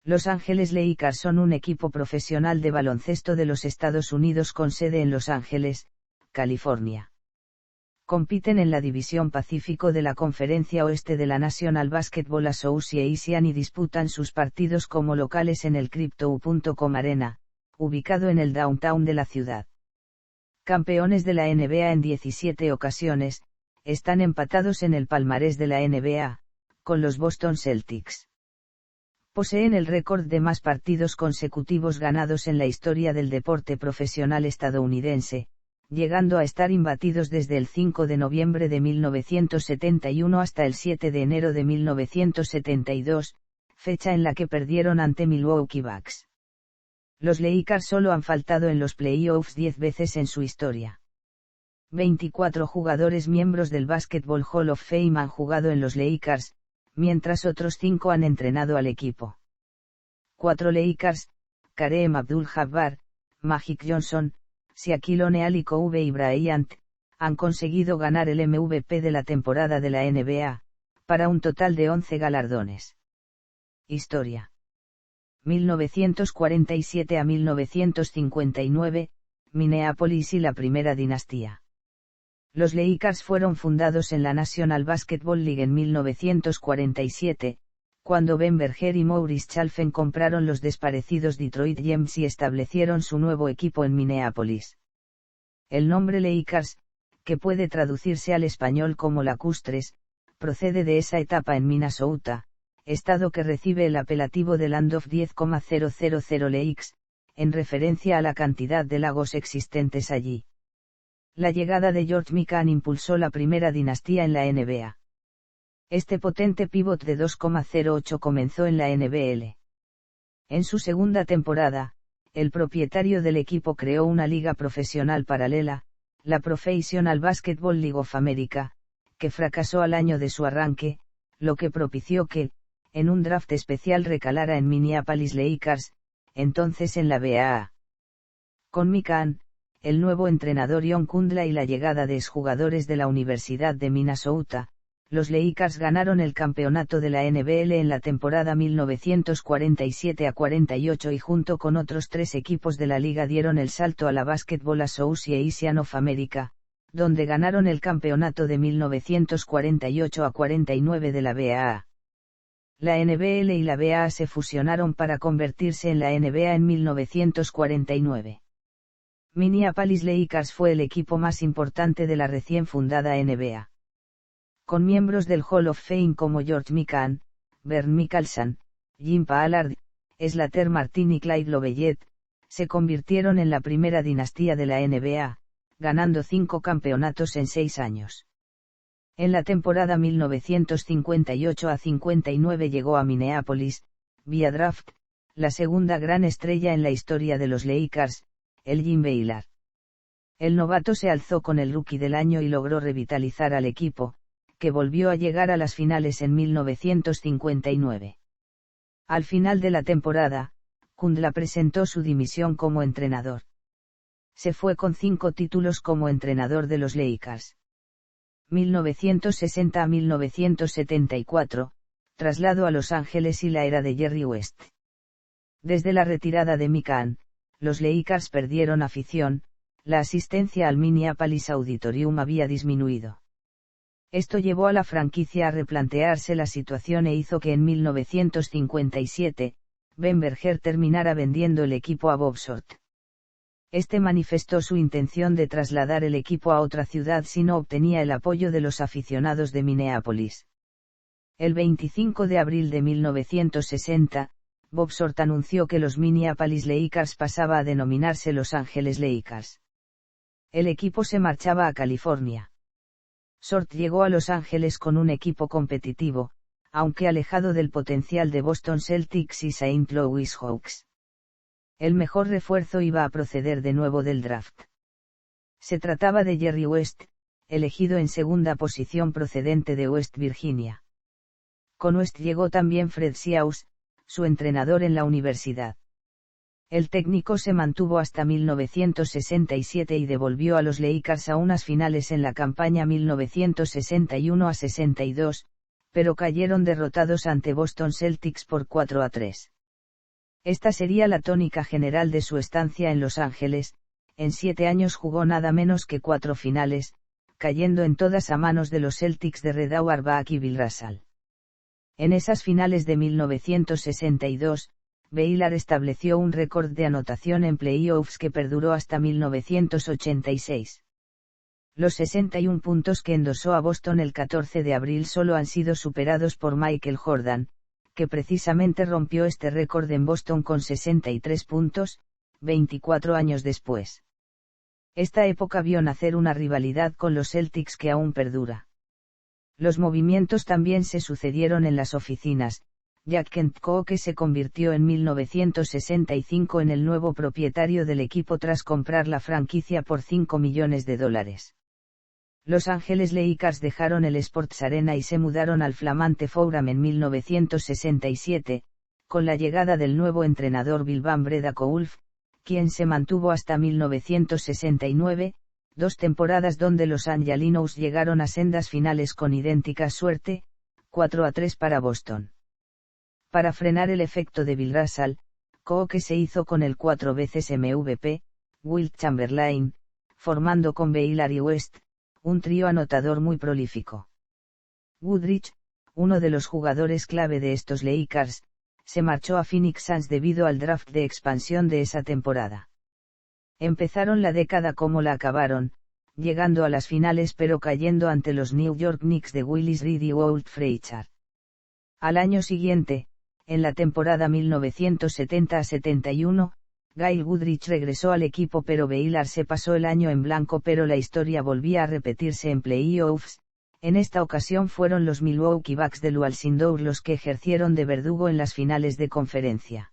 Los Ángeles Lakers son un equipo profesional de baloncesto de los Estados Unidos con sede en Los Ángeles, California. Compiten en la División Pacífico de la Conferencia Oeste de la National Basketball Association y disputan sus partidos como locales en el Crypto.com Arena, ubicado en el downtown de la ciudad. Campeones de la NBA en 17 ocasiones, están empatados en el palmarés de la NBA, con los Boston Celtics. Poseen el récord de más partidos consecutivos ganados en la historia del deporte profesional estadounidense, llegando a estar imbatidos desde el 5 de noviembre de 1971 hasta el 7 de enero de 1972, fecha en la que perdieron ante Milwaukee Bucks. Los Lakers solo han faltado en los playoffs 10 veces en su historia. 24 jugadores miembros del Basketball Hall of Fame han jugado en los Lakers, mientras otros 5 han entrenado al equipo. 4 Lakers, Kareem Abdul-Jabbar, Magic Johnson, Shaquille O'Neal y Kobe Bryant, han conseguido ganar el MVP de la temporada de la NBA, para un total de 11 galardones. Historia. 1947 a 1959, Minneapolis y la primera dinastía. Los Lakers fueron fundados en la National Basketball League en 1947, cuando Ben Berger y Maurice Chalfen compraron los desparecidos Detroit Gems y establecieron su nuevo equipo en Minneapolis. El nombre Lakers, que puede traducirse al español como lacustres, procede de esa etapa en Minnesota, estado que recibe el apelativo de Land of 10,000 Lakes, en referencia a la cantidad de lagos existentes allí. La llegada de George Mikan impulsó la primera dinastía en la NBA. Este potente pívot de 2,08 comenzó en la NBL. En su segunda temporada, el propietario del equipo creó una liga profesional paralela, la Professional Basketball League of America, que fracasó al año de su arranque, lo que propició que, en un draft especial recalara en Minneapolis Lakers, entonces en la BAA. Con Mikan, el nuevo entrenador John Kundla y la llegada de exjugadores de la Universidad de Minnesota, los Lakers ganaron el campeonato de la NBL en la temporada 1947-48 y junto con otros 3 equipos de la liga dieron el salto a la Basketball Association of America, donde ganaron el campeonato de 1948-49 de la BAA. La NBL y la BAA se fusionaron para convertirse en la NBA en 1949. Minneapolis Lakers fue el equipo más importante de la recién fundada NBA. Con miembros del Hall of Fame como George Mikan, Bernd Mickelson, Jim Pollard, Slater Martin y Clyde Lovellette, se convirtieron en la primera dinastía de la NBA, ganando 5 campeonatos en 6 años. En la temporada 1958-59 llegó a Minneapolis, vía draft, la segunda gran estrella en la historia de los Lakers, el Jim Baylor. El novato se alzó con el Rookie del Año y logró revitalizar al equipo, que volvió a llegar a las finales en 1959. Al final de la temporada, Kundla presentó su dimisión como entrenador. Se fue con 5 títulos como entrenador de los Lakers. 1960 a 1974, traslado a Los Ángeles y la era de Jerry West. Desde la retirada de Mikan, los Lakers perdieron afición, la asistencia al Minneapolis Auditorium había disminuido. Esto llevó a la franquicia a replantearse la situación e hizo que en 1957, Ben Berger terminara vendiendo el equipo a Bob Short. Este manifestó su intención de trasladar el equipo a otra ciudad si no obtenía el apoyo de los aficionados de Minneapolis. El 25 de abril de 1960, Bob Short anunció que los Minneapolis Lakers pasaba a denominarse Los Ángeles Lakers. El equipo se marchaba a California. Short llegó a Los Ángeles con un equipo competitivo, aunque alejado del potencial de Boston Celtics y St. Louis Hawks. El mejor refuerzo iba a proceder de nuevo del draft. Se trataba de Jerry West, elegido en segunda posición procedente de West Virginia. Con West llegó también Fred Siaus, su entrenador en la universidad. El técnico se mantuvo hasta 1967 y devolvió a los Lakers a unas finales en la campaña 1961-62, pero cayeron derrotados ante Boston Celtics por 4-3. Esta sería la tónica general de su estancia en Los Ángeles. En 7 años jugó nada menos que 4 finales, cayendo en todas a manos de los Celtics de Red Auerbach y Bill Russell. En esas finales de 1962, Baylor estableció un récord de anotación en playoffs que perduró hasta 1986. Los 61 puntos que endosó a Boston el 14 de abril solo han sido superados por Michael Jordan, que precisamente rompió este récord en Boston con 63 puntos, 24 años después. Esta época vio nacer una rivalidad con los Celtics que aún perdura. Los movimientos también se sucedieron en las oficinas. Jack Kent Cooke se convirtió en 1965 en el nuevo propietario del equipo tras comprar la franquicia por $5 millones. Los Ángeles Lakers dejaron el Sports Arena y se mudaron al flamante Forum en 1967, con la llegada del nuevo entrenador Bill Van Bredakoulf, quien se mantuvo hasta 1969, 2 temporadas donde los Angelinos llegaron a sendas finales con idéntica suerte, 4-3 para Boston. Para frenar el efecto de Bill Russell, Cooke se hizo con el 4 veces MVP, Wilt Chamberlain, formando con Baylor y West, un trío anotador muy prolífico. Goodrich, uno de los jugadores clave de estos Lakers, se marchó a Phoenix Suns debido al draft de expansión de esa temporada. Empezaron la década como la acabaron, llegando a las finales pero cayendo ante los New York Knicks de Willis Reed y Walt Frazier. Al año siguiente, en la temporada 1970-71, Gail Goodrich regresó al equipo pero Baylor se pasó el año en blanco pero la historia volvía a repetirse en playoffs. En esta ocasión fueron los Milwaukee Bucks de Lou Alcindor los que ejercieron de verdugo en las finales de conferencia.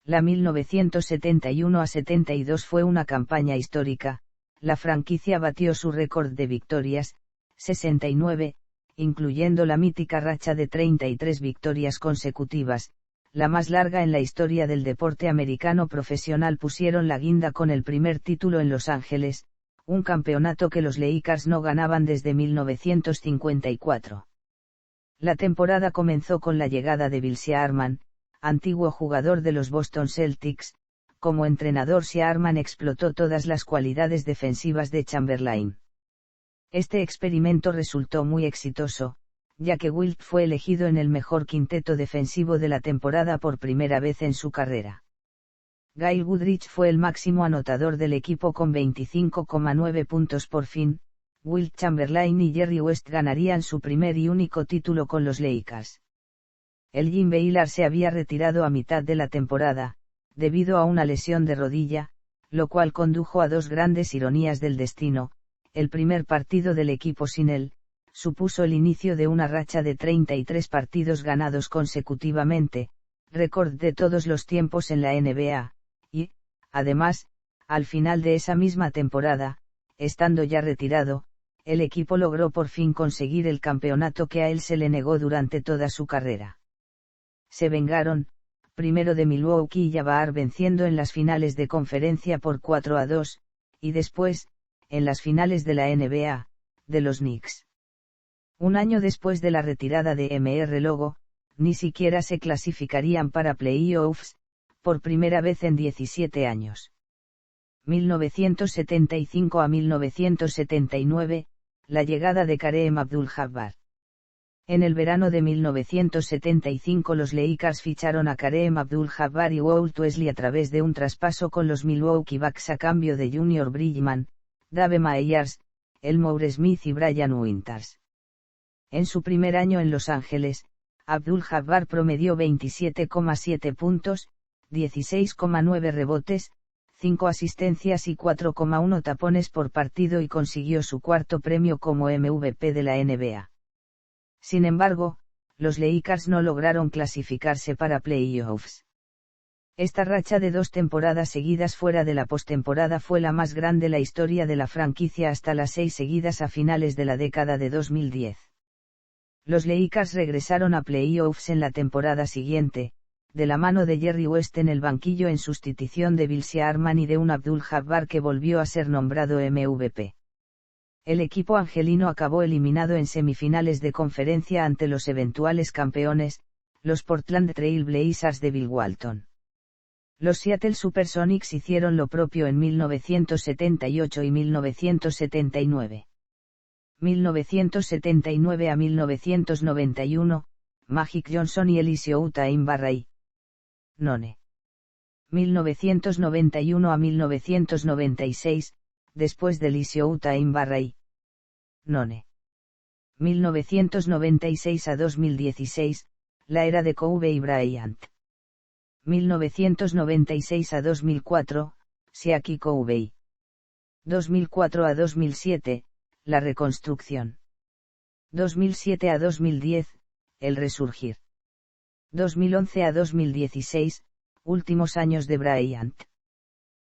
La 1971-72 fue una campaña histórica, la franquicia batió su récord de victorias, 69, incluyendo la mítica racha de 33 victorias consecutivas, la más larga en la historia del deporte americano profesional. Pusieron la guinda con el primer título en Los Ángeles, un campeonato que los Lakers no ganaban desde 1954. La temporada comenzó con la llegada de Bill Sharman, antiguo jugador de los Boston Celtics. Como entrenador, Sharman explotó todas las cualidades defensivas de Chamberlain. Este experimento resultó muy exitoso, ya que Wilt fue elegido en el mejor quinteto defensivo de la temporada por primera vez en su carrera. Gail Goodrich fue el máximo anotador del equipo con 25,9 puntos por fin. Wilt Chamberlain y Jerry West ganarían su primer y único título con los Lakers. El Jim Baylor se había retirado a mitad de la temporada, debido a una lesión de rodilla, lo cual condujo a 2 grandes ironías del destino. El primer partido del equipo sin él, supuso el inicio de una racha de 33 partidos ganados consecutivamente, récord de todos los tiempos en la NBA. Y, además, al final de esa misma temporada, estando ya retirado, el equipo logró por fin conseguir el campeonato que a él se le negó durante toda su carrera. Se vengaron, primero de Milwaukee y Jabbar venciendo en las finales de conferencia por 4-2, y después, en las finales de la NBA, de los Knicks. Un año después de la retirada de Mr. Logo, ni siquiera se clasificarían para playoffs, por primera vez en 17 años. 1975 a 1979, la llegada de Kareem Abdul-Jabbar. En el verano de 1975 los Lakers ficharon a Kareem Abdul-Jabbar y Walt Wesley a través de un traspaso con los Milwaukee Bucks a cambio de Junior Bridgman, Dave Myers, Elmore Smith y Brian Winters. En su primer año en Los Ángeles, Abdul-Jabbar promedió 27,7 puntos, 16,9 rebotes, 5 asistencias y 4,1 tapones por partido y consiguió su cuarto premio como MVP de la NBA. Sin embargo, los Lakers no lograron clasificarse para playoffs. Esta racha de 2 temporadas seguidas fuera de la postemporada fue la más grande de la historia de la franquicia hasta las 6 seguidas a finales de la década de 2010. Los Lakers regresaron a playoffs en la temporada siguiente, de la mano de Jerry West en el banquillo en sustitución de Bill Sharman y de un Abdul-Jabbar que volvió a ser nombrado MVP. El equipo angelino acabó eliminado en semifinales de conferencia ante los eventuales campeones, los Portland Trail Blazers de Bill Walton. Los Seattle Supersonics hicieron lo propio en 1978 y 1979. 1979 a 1991, Magic Johnson y Eliseo Utaimbarrai. None. 1991 a 1996, después de Eliseo Utaimbarrai. None. 1996 a 2016, la era de Kobe y Bryant. 1996 a 2004, Siaki Koubei. 2004 a 2007, la reconstrucción. 2007 a 2010, el resurgir. 2011 a 2016, últimos años de Bryant.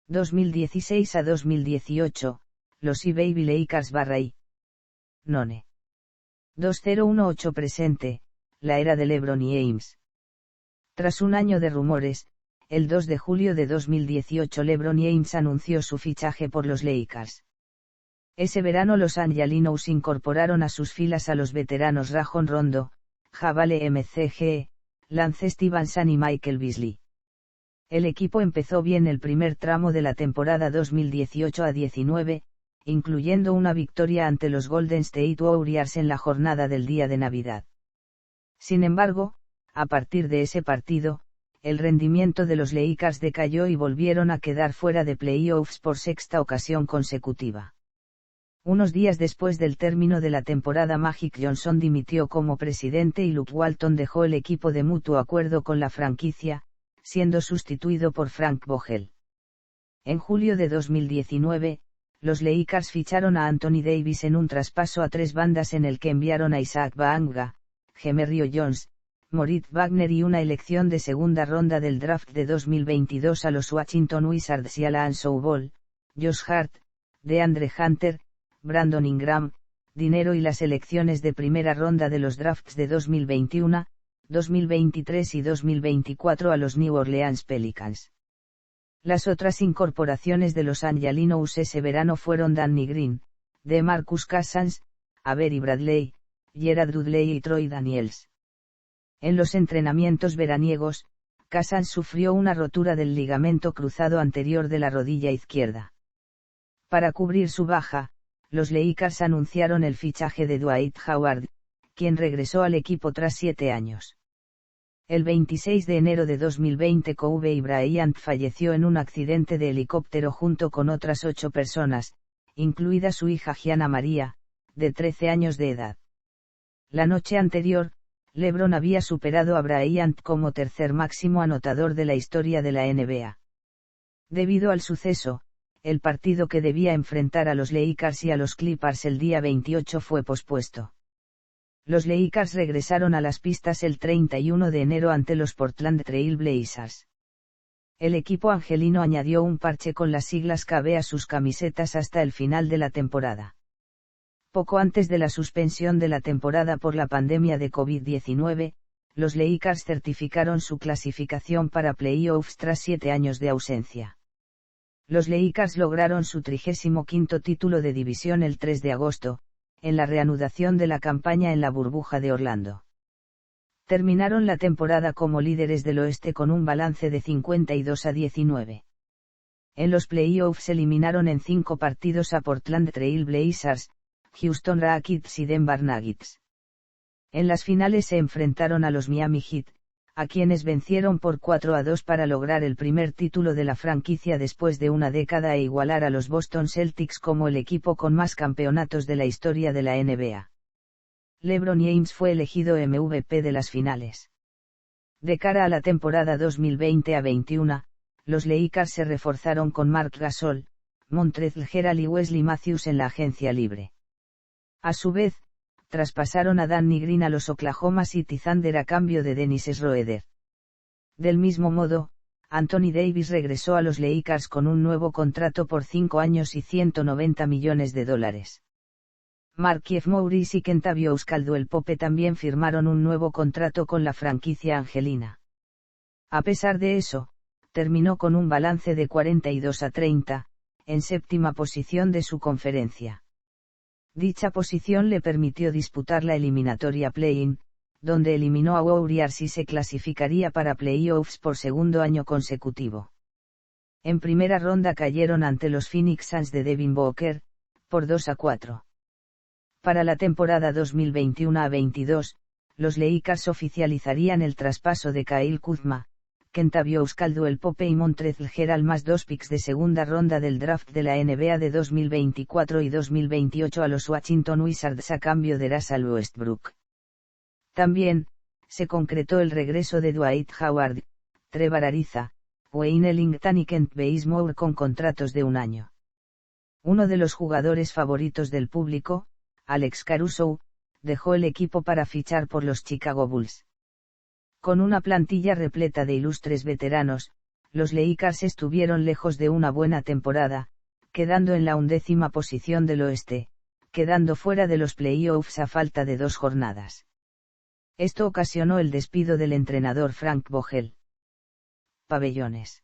2016 a 2018, los Baby Lakers /I. None. 2018 presente, la era de LeBron y James. Tras un año de rumores, el 2 de julio de 2018 LeBron James anunció su fichaje por los Lakers. Ese verano los Angelinos incorporaron a sus filas a los veteranos Rajon Rondo, Javale McGee, Lance Stevenson y Michael Beasley. El equipo empezó bien el primer tramo de la temporada 2018-19, incluyendo una victoria ante los Golden State Warriors en la jornada del día de Navidad. Sin embargo, a partir de ese partido, el rendimiento de los Lakers decayó y volvieron a quedar fuera de playoffs por sexta ocasión consecutiva. Unos días después del término de la temporada, Magic Johnson dimitió como presidente y Luke Walton dejó el equipo de mutuo acuerdo con la franquicia, siendo sustituido por Frank Vogel. En julio de 2019, los Lakers ficharon a Anthony Davis en un traspaso a 3 bandas en el que enviaron a Isaac Bonga, Jemerrio Jones, Moritz Wagner y una elección de segunda ronda del draft de 2022 a los Washington Wizards y a Alonzo Ball, Josh Hart, DeAndre Hunter, Brandon Ingram, dinero y las elecciones de primera ronda de los drafts de 2021, 2023 y 2024 a los New Orleans Pelicans. Las otras incorporaciones de los Angelinos ese verano fueron Danny Green, DeMarcus Cousins, Avery Bradley, Gerard Dudley y Troy Daniels. En los entrenamientos veraniegos, Cousins sufrió una rotura del ligamento cruzado anterior de la rodilla izquierda. Para cubrir su baja, los Lakers anunciaron el fichaje de Dwight Howard, quien regresó al equipo tras 7 años. El 26 de enero de 2020 Kobe Bryant falleció en un accidente de helicóptero junto con otras 8 personas, incluida su hija Gianna Maria, de 13 años de edad. La noche anterior, LeBron había superado a Bryant como tercer máximo anotador de la historia de la NBA. Debido al suceso, el partido que debía enfrentar a los Lakers y a los Clippers el día 28 fue pospuesto. Los Lakers regresaron a las pistas el 31 de enero ante los Portland Trail Blazers. El equipo angelino añadió un parche con las siglas KB a sus camisetas hasta el final de la temporada. Poco antes de la suspensión de la temporada por la pandemia de COVID-19, los Lakers certificaron su clasificación para playoffs tras 7 años de ausencia. Los Lakers lograron su 35º título de división el 3 de agosto, en la reanudación de la campaña en la burbuja de Orlando. Terminaron la temporada como líderes del oeste con un balance de 52-19. En los playoffs eliminaron en 5 partidos a Portland Trail Blazers, Houston Rockets y Denver Nuggets. En las finales se enfrentaron a los Miami Heat, a quienes vencieron por 4-2 para lograr el primer título de la franquicia después de una década e igualar a los Boston Celtics como el equipo con más campeonatos de la historia de la NBA. LeBron James fue elegido MVP de las finales. De cara a la temporada 2020-21, los Lakers se reforzaron con Marc Gasol, Montrezl Harrell y Wesley Matthews en la agencia libre. A su vez, traspasaron a Danny Green a los Oklahoma City Thunder a cambio de Dennis Schroeder. Del mismo modo, Anthony Davis regresó a los Lakers con un nuevo contrato por 5 años y $190 millones. Markieff Morris y Kentavious Caldwell-Pope también firmaron un nuevo contrato con la franquicia angelina. A pesar de eso, terminó con un balance de 42-30, en séptima posición de su conferencia. Dicha posición le permitió disputar la eliminatoria play-in, donde eliminó a Warriors y se clasificaría para playoffs por segundo año consecutivo. En primera ronda cayeron ante los Phoenix Suns de Devin Booker, por 2-4. Para la temporada 2021-22, los Lakers oficializarían el traspaso de Kyle Kuzma, Kentavious Caldwell Pope y Montrezl Harrell más 2 picks de segunda ronda del draft de la NBA de 2024 y 2028 a los Washington Wizards a cambio de Russell Westbrook. También, se concretó el regreso de Dwight Howard, Trevor Ariza, Wayne Ellington y Kent Bazemore con contratos de 1 año. Uno de los jugadores favoritos del público, Alex Caruso, dejó el equipo para fichar por los Chicago Bulls. Con una plantilla repleta de ilustres veteranos, los Lakers estuvieron lejos de una buena temporada, quedando en la 11ª posición del oeste, quedando fuera de los playoffs a falta de 2 jornadas. Esto ocasionó el despido del entrenador Frank Vogel. Pabellones.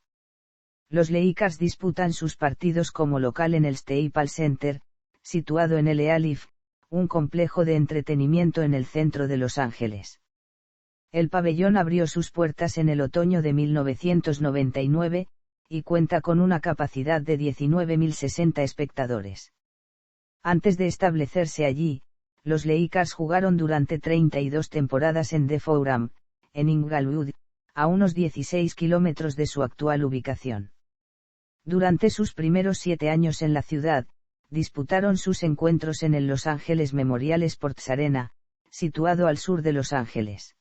Los Lakers disputan sus partidos como local en el Staples Center, situado en el Leaf, un complejo de entretenimiento en el centro de Los Ángeles. El pabellón abrió sus puertas en el otoño de 1999, y cuenta con una capacidad de 19.060 espectadores. Antes de establecerse allí, los Lakers jugaron durante 32 temporadas en The Forum, en Inglewood, a unos 16 kilómetros de su actual ubicación. Durante sus primeros 7 años en la ciudad, disputaron sus encuentros en el Los Angeles Memorial Sports Arena, situado al sur de Los Ángeles.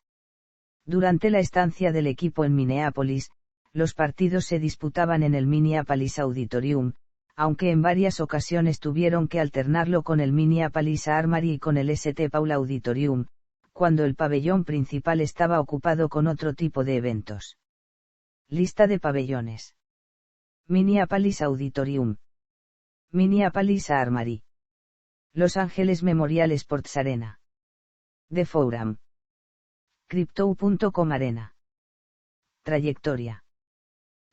Durante la estancia del equipo en Minneapolis, los partidos se disputaban en el Minneapolis Auditorium, aunque en varias ocasiones tuvieron que alternarlo con el Minneapolis Armory y con el St. Paul Auditorium, cuando el pabellón principal estaba ocupado con otro tipo de eventos. Lista de pabellones. Minneapolis Auditorium. Minneapolis Armory. Los Ángeles Memorial Sports Arena. The Forum. Crypto.com Arena. Trayectoria.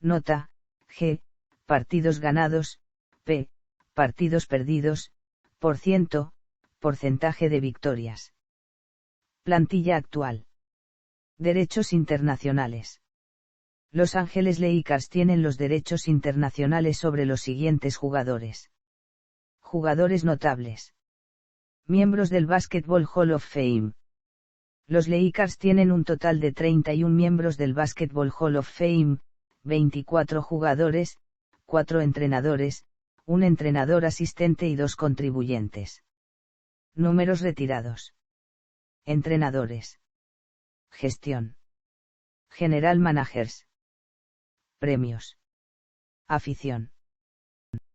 Nota, G, partidos ganados, P, partidos perdidos, porcentaje de victorias. Plantilla actual. Derechos internacionales. Los Ángeles Lakers tienen los derechos internacionales sobre los siguientes jugadores. Jugadores notables. Miembros del Basketball Hall of Fame. Los Lakers tienen un total de 31 miembros del Basketball Hall of Fame, 24 jugadores, 4 entrenadores, un entrenador asistente y 2 contribuyentes. Números retirados. Entrenadores. Gestión. General Managers. Premios. Afición.